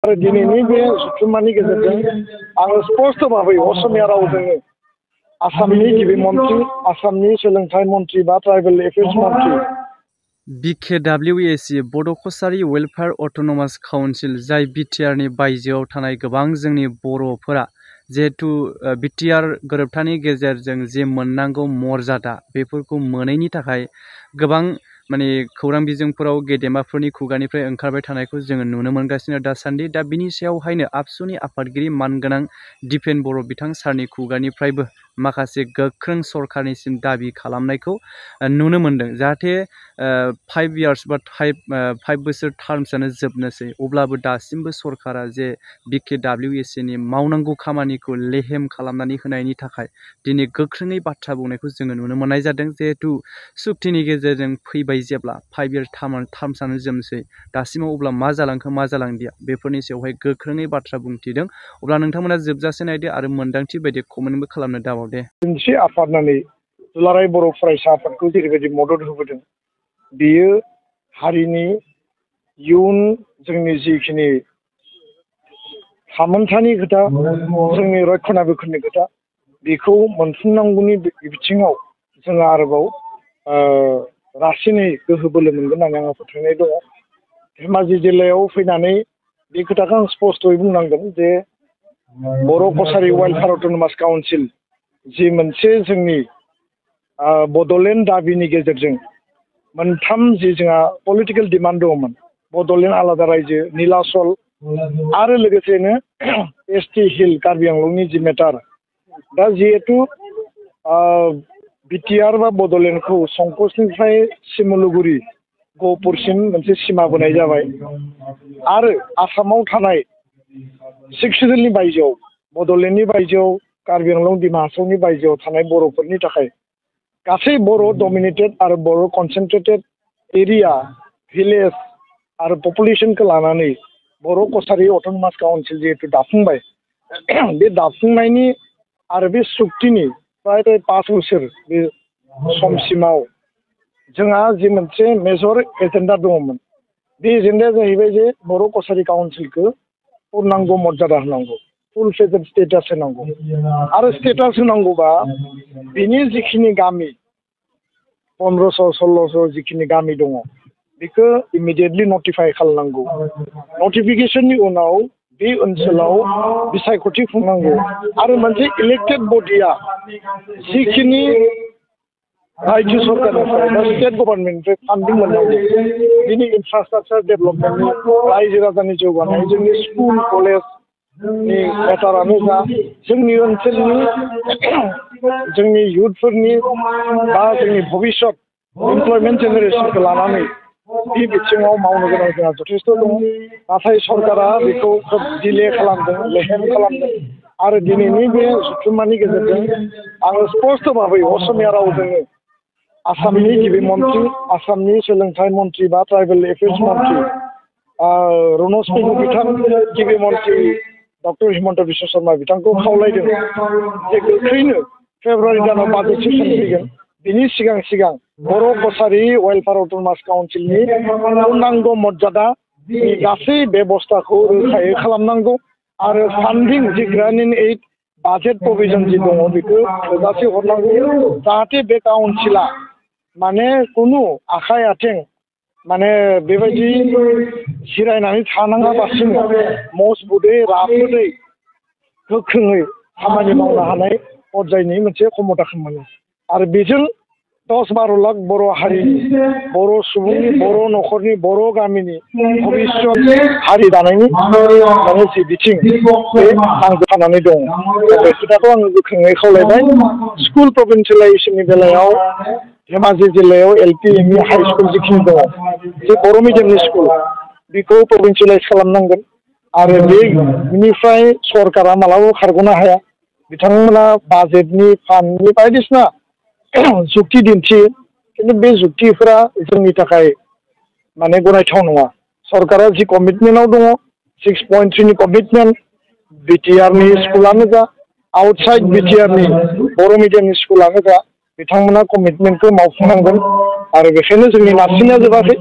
आरो दिनैनि बे जथुम्मानि गेजेरजों आङो स्पष्ट भाबै असमिया रावजों आसामनि गिबि मन्थ्रि, आसामनि सोलोंथाइ मन्थ्रि बा ट्राइबेल एफेयार्स मन्थ्रि BKWAC बड' कसारि वेलफेयार अट'नमास काउन्सिल जाय बिटिआरनि बायजोआव थानाय गोबां जोंनि बर'फोरा जिहेतु बिटिआर गोरोबथानि गेजेरजों जे मोननांगौ मर्यादा बेफोरखौ मोनैनि थाखाय गोबां खौरां बिजोंफोराव गेदेमाफोरनि खुगानिफ्राय ओंखारबाय थानायखौ जोङो नुनो मोनगासिनो दासान्दि। दा बिनि सायावहायनो आबसुनि आफादगिरि मानगोनां दिपेन बर' बिथां सारनि खुगानिफ्रायबो माखासे गोख्रों सरकारनिसिम दाबि खालामनायखौ नुनो मोनदों। जाहाथे 5 years बा 5 बोसोर टार्मसआनो जोबनोसै, अब्लाबो दासिमबो सरकारा जे BKWAC नि मावनांगौ खामानिखौ लेहेम खालामनानै होनायनि थाखाय दिनै गोख्रोङै बाथ्रा बुंनायखौ जोङो नुनो मोननाय जादों। जिहेतु सुक्तिनि गेजेरजों फैबाय जेब्ला 5 year टार्मसआनो जोबनोसै, दासिमाव अब्ला मा जालांखो मा जालांदिया बेफोरनि सायावहाय गोख्रोङै बाथ्रा बुंथिदों। अब्ला नोंथांमोना जोबजासे नायदो आरो मोन्दांथि बायदि कमेन्टबो खालामनो दाबाव दे। मोनसे आफाद होननानै दुलाराय बर' फरायसा आफादखौ जेरैबायदि मदद होबोदों, बेयो हारिनि इयुन जोंनि जिखिनि थामोन्थानि खोथा, जोंनि रक्षनाबेक्षननि खोथा, बेखौ मोनफुंनांगौनि बिथिङाव जोङो आरोबाव रासिनै गोहो बोलो मोनगोन होननानै आंहा फोथायनाय दङ। धेमाजि जिल्लायाव फैनानै बे खोथाखौ आं स्पष्टयै बुंनांगोन जे बर' कसारि वेलफेयार अट'नमास काउन्सिल जि मोनसे जोंनि बड'लेण्ड दाबिनि गेजेरजों मोनथाम जि जोंहा पलिटिकेल डिमान्ड दङमोन, बड'लेण्ड आलादा रायजो, नीलाचल आरो लोगोसेनो ST हिल कार्बि आंलंनि जि मेटार, दा जिहेतु बिटिआर बा बड'लेण्डखौ संकसनिफ्राय सिमलुगुरि गहपुरसिम मोनसे सिमा बोनाय जाबाय आरो आसामाव थानाय 6 सिडुलनि बायजोआव, बड'लेण्डनि बायजोआव, कार्बि आंलं डिमा हासावनि बायजोआव थानाय बर'फोरनि थाखाय गासै बर' डमिनेटेड आरो बर' कनसेन्ट्रेटेड एरिया, भिलेज आरो पपुलेसनखौ लानानै बर' कसारि अट'नमास काउन्सिल जिहेतु दाफुंबाय, बे दाफुंनायनि आरो बे सुक्तिनि प्राय 5 बोसोर बे समसिमाव जोंहा जि मोनसे मेजर एजेन्डा दङमोन, बे एजेन्डाया जाहैबाय जे बर' कसारि काउन्सिलखौ पूर्णांग मर्यादा होनांगौ, फुल फ्लेजेड स्टेटास होनांगौ आरो स्टेटास होनांगौबा बिनि जिखिनि गामि 1500-1600 जिखिनि गामि दङ बेखौ इमिडियेटलि नटिफाइ खालामनांगौ। नटिफिकेसननि उनाव बे ओनसोलाव बिसायख'थि खुंनांगौ आरो मोनसे इलेक्टेड बडिया जिखिनि रायजो सरकारनिफ्राय बा स्टेट गभर्नमेन्टनिफ्राय फान्डिं मोननांगौ, बिनि इनफ्रास्ट्राक्चार डेभेलपमेन्टनि, रायजो राजानि जौगानाय, जोंनि स्कुल कलेजनि मेटारानो जा, जोंनि ओनसोलनि जोंनि इयुथफोरनि बा जोंनि भबिष्यत इमप्लयमेन्ट जेनेरेसनखौ लानानै बे बिथिङाव मावनो गोनां जोंहा जथेस्थ' दङ। नाथाय सरकारा बेखौ खोब डिले खालामदों, लेहेम खालामदों आरो दिनैनि बे जथुम्मानि गेजेरजों आङो स्पष्ट भाबै असमिया रावजों आसामनि गिबि मन्थ्रि, आसामनि सोलोंथाइ मन्थ्रि बा ट्राइबेल एफेयार्स मन्थ्रि रनज पेगु बिथां, गिबि मन्थ्रि डक्टर हिमन्त बिश्व शर्मा बिथांखौ खावलायदों जे गोख्रैनो फेब्रुवारि दानाव बाजेट सेसन फैगोन, बिनि सिगां बर' कसारि वेलफेयार अट'नमास काउन्सिलनि पूर्णांग मर्यादा गासै बेबस्थाखौ रोखायै खालामनांगौ आरो फान्डिं जि ग्रान्ट इन एइड बाजेट प्रभिजन जि दङ बेखौ थोजासे हरनांगौ, जाहाथे बे काउन्सिला खुनु आखाइ आथिं बेबायदि जिरायनानै थानाङाबासिनो मजबुतै, राफोदै, गोख्रोङै खामानि मावनो हानाय पर्यायनि मोनसे क्षमताखौ मोनो आरो बेजों 10-12 लाख बर' हारिनि, बर' सुबुंनि, बर' न'खरनि, बर' गामिनि भबिष्यत हारि दानायनि जि बिथिं बे नांजानानै दङ। बे खोथाखौ आङो गोख्रोङै खावलायबाय। स्कुल प्रभिन्सियेलाइजेसननि बेलायाव धेमाजि जिल्लायाव LP, ME, हाइ स्कुल जिखिनि दङ, जे बर' मिडियामनि स्कुल बेखौ प्रभिन्सियेलाइज खालामनांगोन आरो बेनिफ्राय सरकारा मालाबाबो खारग'नो हाया। बिथांमोना बाजेटनि, फान्डनि बायदिसिना जुक्ति दिन्थियो, खिन्थु बे जुक्तिफोरा जोंनि थाखाय गनायथाव नङा। सरकारा जि कमिटमेन्टआव दङ, 6.3 कमिटमेन्ट, बिटिआरनि स्कुलानो जा, आउटसाइड बिटिआरनि बर' मिडियामनि स्कुलानो जा, बिथांमोना कमिटमेन्टखौ मावफुंनांगोन आरो बेखायनो जोंनि नारसिननाया जोबाखै।